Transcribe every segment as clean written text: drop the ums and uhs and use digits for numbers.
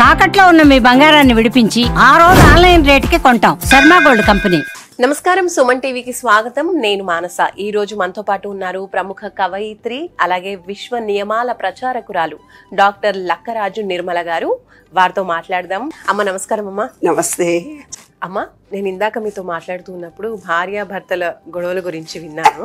తాకట్లో ఉన్న మీ బంగారాన్ని విడిపించి ఆ రోజు ఆన్లైన్ రేటుకి కొంటాం. Sharma gold company. నమస్కారం, సుమన్ టీవీకి స్వాగతం. నేను మానస. ఈ రోజు మనతో పాటు ఉన్నారు ప్రముఖ కవయిత్రి, అలాగే విశ్వ నియమాల ప్రచారకురాలు డాక్టర్ లక్కరాజు నిర్మల గారు. వారితో మాట్లాడదాం. అమ్మ నమస్కారం. అమ్మ నమస్తే. అమ్మ, నేను ఇందాక మీతో మాట్లాడుతున్నప్పుడు భార్యాభర్తల గొడవల గురించి విన్నాను.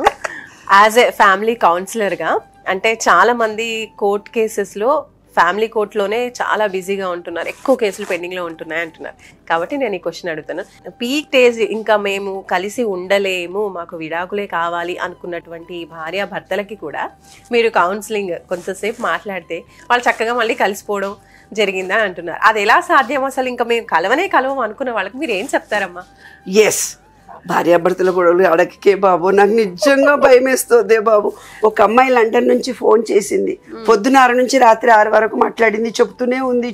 యాజ్ ఏ ఫ్యామిలీ కౌన్సిలర్గా, అంటే చాలా మంది కోర్ట్ కేసెస్లో ఫ్యామిలీ కోర్టులోనే చాలా బిజీగా ఉంటున్నారు, ఎక్కువ కేసులు పెండింగ్లో ఉంటున్నాయి అంటున్నారు. కాబట్టి నేను ఈ క్వశ్చన్ అడుగుతాను. పీక్ స్టేజ్ ఇంకా మేము కలిసి ఉండలేము, మాకు విడాకులే కావాలి అనుకున్నటువంటి భార్యాభర్తలకి కూడా మీరు కౌన్సిలింగ్ కొంతసేపు మాట్లాడితే వాళ్ళు చక్కగా మళ్ళీ కలిసిపోవడం జరిగిందా అంటున్నారు. అది ఎలా సాధ్యం? అసలు ఇంకా మేము కలవం అనుకున్న వాళ్ళకి మీరు ఏం చెప్తారమ్మా? ఎస్, భార్యాభర్తల గొడవలు అడగకే బాబు, నాకు నిజంగా భయం వేస్తుంది బాబు. ఒక అమ్మాయి లండన్ నుంచి ఫోన్ చేసింది, పొద్దున 6 నుంచి రాత్రి 6 వరకు మాట్లాడింది, చెప్తూనే ఉంది.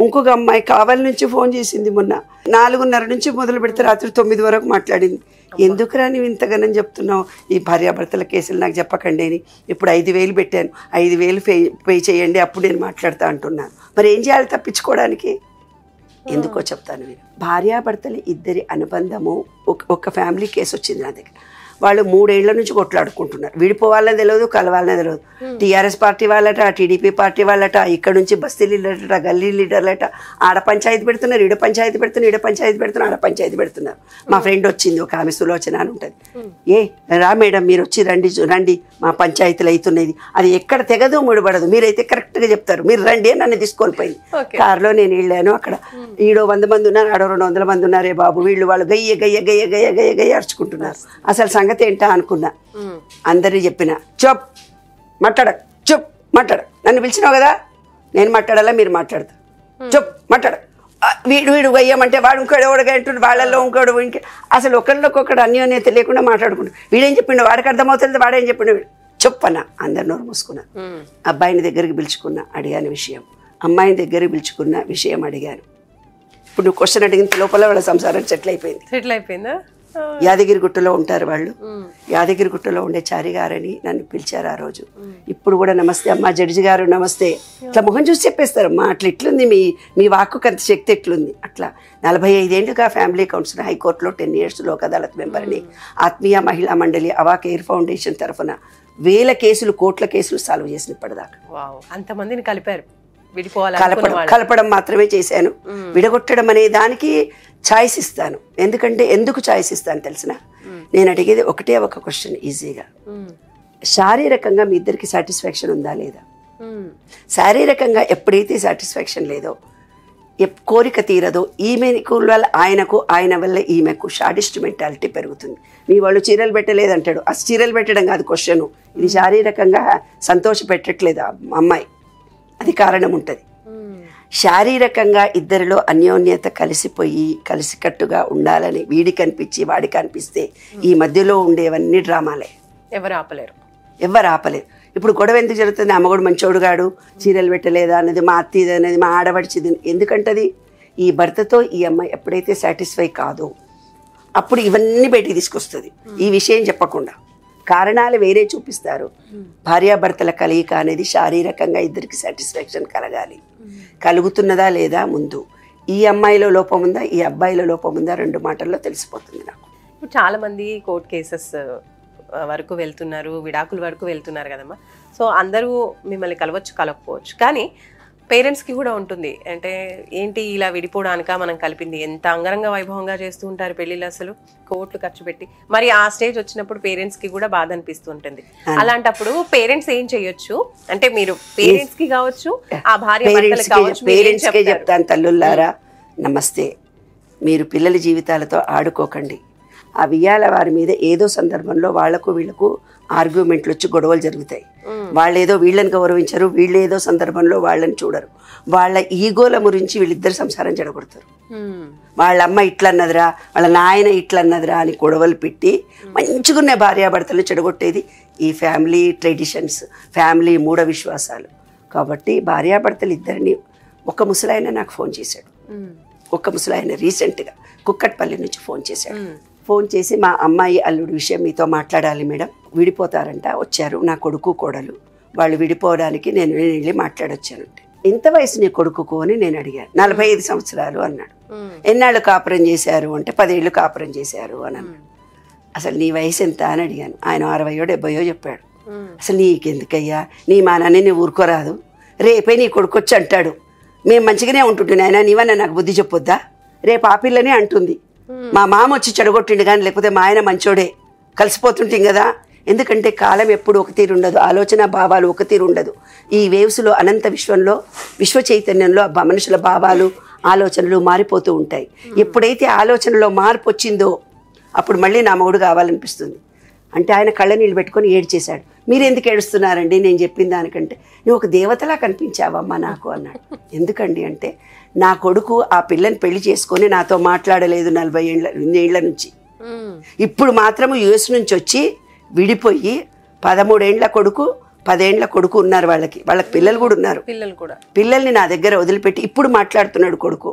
ఇంకొక అమ్మాయి కావలి నుంచి ఫోన్ చేసింది మొన్న, 4:30 నుంచి మొదలు పెడితే రాత్రి 9 వరకు మాట్లాడింది. ఎందుకురా నువ్వు ఇంతగానని చెప్తున్నావు? ఈ భార్యాభర్తల కేసులు నాకు చెప్పకండి అని ఇప్పుడు 5,000 పెట్టాను, 5,000 పే చేయండి, అప్పుడు నేను మాట్లాడతా అంటున్నాను. మరి ఏం చేయాలి తప్పించుకోవడానికి? ఎందుకో చెప్తాను. మీరు భార్యాభర్తలు ఇద్దరి అనుబంధము, ఒక ఫ్యామిలీ కేసు వచ్చింది నా దగ్గర. వాళ్ళు 3 ఏళ్ల నుంచి కొట్లాడుకుంటున్నారు. విడిపోవాలని తెలియదు, కలవాలని తెలియదు. టీఆర్ఎస్ పార్టీ వాళ్ళట, టీడీపీ పార్టీ వాళ్ళట, ఇక్కడ నుంచి బస్తీ లీడర్లట, గల్లీ లీడర్లట, ఆడ పంచాయతీ పెడుతున్నారు, ఈడ పంచాయతీ పెడుతున్నారు, ఆడ పంచాయతీ పెడుతున్నారు. మా ఫ్రెండ్ వచ్చింది, ఒక ఆమె సులోచన అని ఉంటుంది. రా మేడం, మీరు వచ్చి రండి, మా పంచాయతీలు అవుతున్నది, అది ఎక్కడ తెగదు ముడిపడదు, మీరైతే కరెక్ట్గా చెప్తారు, మీరు రండి అని నన్ను తీసుకొని పోయింది. కారులో నేను వెళ్ళాను. అక్కడ ఈడో 100 మంది ఉన్నారు, ఆడో 200 మంది ఉన్నారే బాబు, వాళ్ళు గయ్య గయ్య గయ్య గయ్య గయ్య గయ్య అరుచుకుంటున్నారు. అసలు సంగతి ఏంటా అనుకున్నా. అందరినీ చెప్పిన, చెప్ మాట్లాడ, నన్ను పిలిచినావు కదా, నేను మాట్లాడాలా, మీరు మాట్లాడతారు, చెప్ మాట్లాడ. వీడు గయ్యమంటే వాడు ఇంకోడు అంటుండే, వాళ్ళల్లో ఇంకోడు అసలు ఒకళ్ళకొకడు అన్యోన్యత లేకుండా మాట్లాడుకుంటాడు. వీడేం చెప్పిండు, వాడికి అర్థమవుతుంది, వాడేం చెప్పిండు, చెప్పన్నా. అందరు నోరు మూసుకున్నా. అబ్బాయిని దగ్గరికి పిలుచుకున్నా, అడిగాను విషయం. అమ్మాయిని దగ్గరికి పిలుచుకున్న విషయం అడిగాను. ఇప్పుడు నువ్వు క్వశ్చన్ అడిగిన లోపల వాళ్ళ సంసారం సెటిల్ అయిపోయిందా? యాదగిరిగుట్టలో ఉంటారు వాళ్ళు. యాదగిరిగుట్టలో ఉండే చారి గారని నన్ను పిలిచారు ఆ రోజు. ఇప్పుడు కూడా నమస్తే అమ్మా, జడ్జి గారు నమస్తే, ఇట్లా మొహం చూసి చెప్పేస్తారమ్మా. అట్లా ఎట్లుంది మీ వాక్కుకి అంత శక్తి ఎట్లుంది? అట్లా 45 ఏళ్ళుగా ఫ్యామిలీ కౌన్సిలర్, హైకోర్టులో 10 years లోక్ అదాలత్ మెంబర్ని, ఆత్మీయ మహిళా మండలి, అవాక్ ఎయిర్ ఫౌండేషన్ తరఫున 1000 కేసులు, కోట్ల కేసులు సాల్వ్ చేసిన ఇప్పటిదాకా. అంతమందిని కలిపారు. కలపడం మాత్రమే చేశాను. విడగొట్టడం అనే దానికి ఛాయిస్ ఇస్తాను. ఎందుకు ఛాయిస్ ఇస్తాను తెలిసిన? నేను అడిగేది ఒకటే ఒక క్వశ్చన్ ఈజీగా, శారీరకంగా మీ ఇద్దరికి సాటిస్ఫాక్షన్ ఉందా లేదా? శారీరకంగా ఎప్పుడైతే సాటిస్ఫాక్షన్ లేదో, కోరిక తీరదో, ఈమెకు వల్ల ఆయనకు, ఆయన వల్ల ఈమెకు షాడిస్ట్ మెంటాలిటీ పెరుగుతుంది. మీ వాళ్ళు చీరలు పెట్టలేదంటాడు, ఆ చీరలు పెట్టడం కాదు క్వశ్చను, ఇది శారీరకంగా సంతోష పెట్టట్లేదు అమ్మాయి, అది కారణం ఉంటుంది. శారీరకంగా ఇద్దరిలో అన్యోన్యత కలిసిపోయి కలిసికట్టుగా ఉండాలని వీడికి అనిపించి వాడికి అనిపిస్తే ఈ మధ్యలో ఉండేవన్నీ డ్రామాలే. ఎవరు ఆపలేరు. ఇప్పుడు గొడవ ఎందుకు జరుగుతుంది? అమ్మగోడు మంచోడుగాడు, చీరలు పెట్టలేదా అనేది, మా అత్తిది అనేది, మా ఆడబడిచిది. ఎందుకంటది? ఈ భర్తతో ఈ అమ్మాయి ఎప్పుడైతే సాటిస్ఫై కాదో అప్పుడు ఇవన్నీ బయటికి తీసుకొస్తుంది. ఈ విషయం చెప్పకుండా కారణాలు వేరే చూపిస్తారు. భార్యాభర్తల కలయిక అనేది శారీరకంగా ఇద్దరికి సాటిస్ఫాక్షన్ కలగాలి. కలుగుతున్నదా లేదా ముందు ఈ అమ్మాయిలో లోపం ఉందా, ఈ అబ్బాయిలో లోపం ఉందా, 2 మాటల్లో తెలిసిపోతుంది నాకు. ఇప్పుడు చాలా మంది కోర్ట్ కేసెస్ వరకు వెళ్తున్నారు, విడాకుల వరకు వెళ్తున్నారు కదమ్మా. సో అందరూ మిమ్మల్ని కలవకపోవచ్చు, కానీ పేరెంట్స్కి కూడా ఉంటుంది. అంటే ఏంటి ఇలా విడిపోవడానిక మనం కలిపింది? ఎంత అంగరంగ వైభవంగా చేస్తూ ఉంటారు పెళ్ళిళ్ళు, అసలు కోట్లు ఖర్చు పెట్టి. మరి ఆ స్టేజ్ వచ్చినప్పుడు పేరెంట్స్కి కూడా బాధ అనిపిస్తూ ఉంటుంది. అలాంటప్పుడు పేరెంట్స్ ఏం చేయొచ్చు? అంటే మీరు పేరెంట్స్కి కావచ్చు, ఆ భార్య పేరెంట్స్కే చెప్తాను, తల్లుల్లారా నమస్తే, మీరు పిల్లల జీవితాలతో ఆడుకోకండి. ఆ వియ్యాల వారి మీద ఏదో సందర్భంలో వాళ్లకు వీళ్లకు ఆర్గ్యుమెంట్లు వచ్చి గొడవలు జరుగుతాయి. వాళ్ళేదో వీళ్ళని గౌరవించరు, వీళ్ళేదో సందర్భంలో వాళ్ళని చూడరు. వాళ్ళ ఈగోల గురించి వీళ్ళిద్దరు సంసారం చెడగొడతారు. వాళ్ళ అమ్మ ఇట్లన్నదిరా, వాళ్ళ నాయన ఇట్లన్నదిరా అని గొడవలు పెట్టి మంచిగున్న భార్యాభర్తలు చెడగొట్టేది ఈ ఫ్యామిలీ ట్రెడిషన్స్, ఫ్యామిలీ మూఢ విశ్వాసాలు. కాబట్టి భార్యాభర్తలు ఇద్దరిని, ఒక ముసలాయన నాకు ఫోన్ చేశాడు, ఒక ముసలాయన రీసెంట్గా కుక్కట్పల్లి నుంచి ఫోన్ చేశాడు. ఫోన్ చేసి, మా అమ్మాయి అల్లుడి విషయం మీతో మాట్లాడాలి మేడం, విడిపోతారంట, వచ్చారు నా కొడుకు కోడలు, వాళ్ళు విడిపోవడానికి నేను వెళ్ళి మాట్లాడొచ్చానంటే ఎంత వయసు నీ కొడుకుకు అని నేను అడిగాను. 45 సంవత్సరాలు అన్నాడు. ఎన్నాళ్ళు కాపురం చేశారు అంటే 10 ఏళ్ళు కాపురం చేశారు అని అన్నాడు. అసలు నీ వయసు ఎంత అని అడిగాను. ఆయన 60 70 చెప్పాడు. అసలు నీకెందుకయ్యా, నీ మానాన్ని నీ ఊరుకోరాదు, రేపే నీ కొడుకు వచ్చి అంటాడు మేము మంచిగానే ఉంటుంటే ఆయన నీవన్నా నాకు బుద్ధి చెప్పొద్దా, రేపు ఆ పిల్లనే అంటుంది మా మామ వచ్చి చెడగొట్టిండు కానీ లేకపోతే మా ఆయన మంచోడే, కలిసిపోతుంటాం కదా. ఎందుకంటే కాలం ఎప్పుడు ఒక తీరు ఉండదు, ఆలోచన భావాలు ఒక తీరు ఉండదు. ఈ వేవ్స్లో అనంత విశ్వంలో విశ్వ చైతన్యంలో మనుషుల భావాలు ఆలోచనలు మారిపోతూ ఉంటాయి. ఎప్పుడైతే ఆలోచనలో మార్పు వచ్చిందో అప్పుడు మళ్ళీ నా మొగుడు కావాలనిపిస్తుంది. అంటే ఆయన కళ్ళ నీళ్ళు పెట్టుకొని ఏడ్చేశాడు. మీరు ఎందుకు ఏడుస్తున్నారండి, నేను చెప్పిన దానికంటే నువ్వు ఒక దేవతలా కనిపించావమ్మా నాకు అన్నాడు. ఎందుకండి అంటే నా కొడుకు ఆ పిల్లని పెళ్లి చేసుకొని నాతో మాట్లాడలేదు 40 ఏళ్ల నుంచి. ఇప్పుడు మాత్రము యుఎస్ నుంచి వచ్చి విడిపోయి 13 ఏళ్ల కొడుకు 10 ఏళ్ల కొడుకు ఉన్నారు. వాళ్ళకి పిల్లలు కూడా ఉన్నారు. పిల్లల్ని నా దగ్గర వదిలిపెట్టి ఇప్పుడు మాట్లాడుతున్నాడు కొడుకు.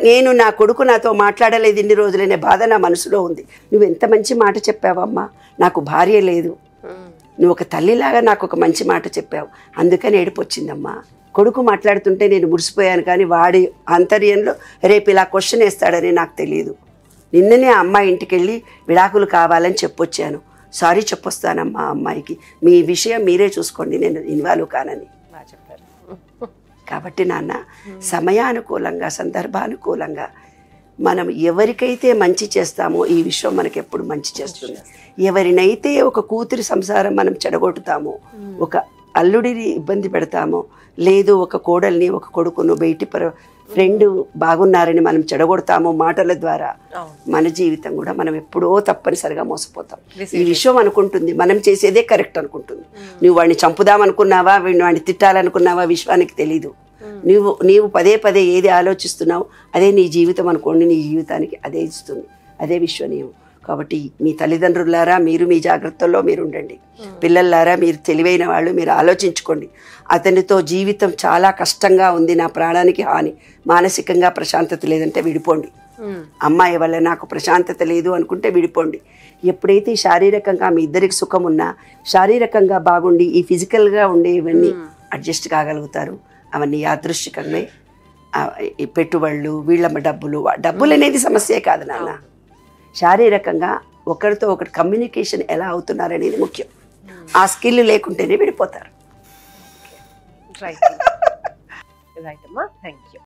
నేను నా కొడుకు నాతో మాట్లాడలేదు ఇన్ని రోజులనే బాధ నా మనసులో ఉంది. నువ్వు ఎంత మంచి మాట చెప్పావమ్మా, నాకు భార్య లేదు, నువ్వు ఒక తల్లిలాగా నాకు ఒక మంచి మాట చెప్పావు, అందుకని ఏడుపొచ్చిందమ్మా. కొడుకు మాట్లాడుతుంటే నేను మురిసిపోయాను కానీ వాడి ఆంతర్యంలో రేపు ఇలా క్వశ్చన్ వేస్తాడని నాకు తెలియదు. నిన్ననే ఆ అమ్మాయి ఇంటికి వెళ్ళి విడాకులు కావాలని చెప్పొచ్చాను. సారీ చెప్పొస్తానమ్మా అమ్మాయికి, మీ విషయం మీరే చూసుకోండి, నేను ఇన్వాల్వ్ కానని. కాబట్టి నాన్న సమయానుకూలంగా సందర్భానుకూలంగా మనం ఎవరికైతే మంచి చేస్తామో ఈ విశ్వం మనకి ఎప్పుడు మంచి చేస్తుంది. ఎవరినైతే ఒక కూతురి సంసారం మనం చెడగొట్టుతామో, ఒక అల్లుడిని ఇబ్బంది పెడతామో, లేదు ఒక కోడల్ని ఒక కొడుకును బయటి ఫ్రెండ్ బాగున్నారని మనం చెడగొడతామో మాటల ద్వారా, మన జీవితం కూడా మనం ఎప్పుడో తప్పనిసరిగా మోసపోతాం. ఈ విషయం అనుకుంటుంది మనం చేసేదే కరెక్ట్ అనుకుంటుంది. నువ్వు వాడిని చంపుదామనుకున్నావా, వాడిని తిట్టాలనుకున్నావా విశ్వానికి తెలీదు. నీవు పదే పదే ఏది ఆలోచిస్తున్నావు అదే నీ జీవితం అనుకోండి, నీ జీవితానికి అదే ఇస్తుంది, అదే విశ్వనీయం. కాబట్టి మీ తల్లిదండ్రులారా మీరు మీ జాగ్రత్తల్లో మీరు ఉండండి. పిల్లలారా మీరు తెలివైన వాళ్ళు, మీరు ఆలోచించుకోండి. అతనితో జీవితం చాలా కష్టంగా ఉంది, నా ప్రాణానికి హాని, మానసికంగా ప్రశాంతత లేదంటే విడిపోండి. అమ్మాయి వల్ల నాకు ప్రశాంతత లేదు అనుకుంటే విడిపోండి. ఎప్పుడైతే శారీరకంగా మీ ఇద్దరికి సుఖం ఉన్నా, శారీరకంగా బాగుండి ఈ ఫిజికల్గా ఉండే ఇవన్నీ అడ్జస్ట్ కాగలుగుతారు. అవన్నీ యాదృశ్చికంగా ఈ పెట్టుబడులు, వీళ్ళ డబ్బులు అనేది సమస్యే కాదు నాన్న. శారీరకంగా ఒకరితో ఒకటి కమ్యూనికేషన్ ఎలా అవుతున్నారనేది ముఖ్యం. ఆ స్కిల్ లేకుంటేనే విడిపోతారు. రైట్ అమ్మా, థ్యాంక్ యూ.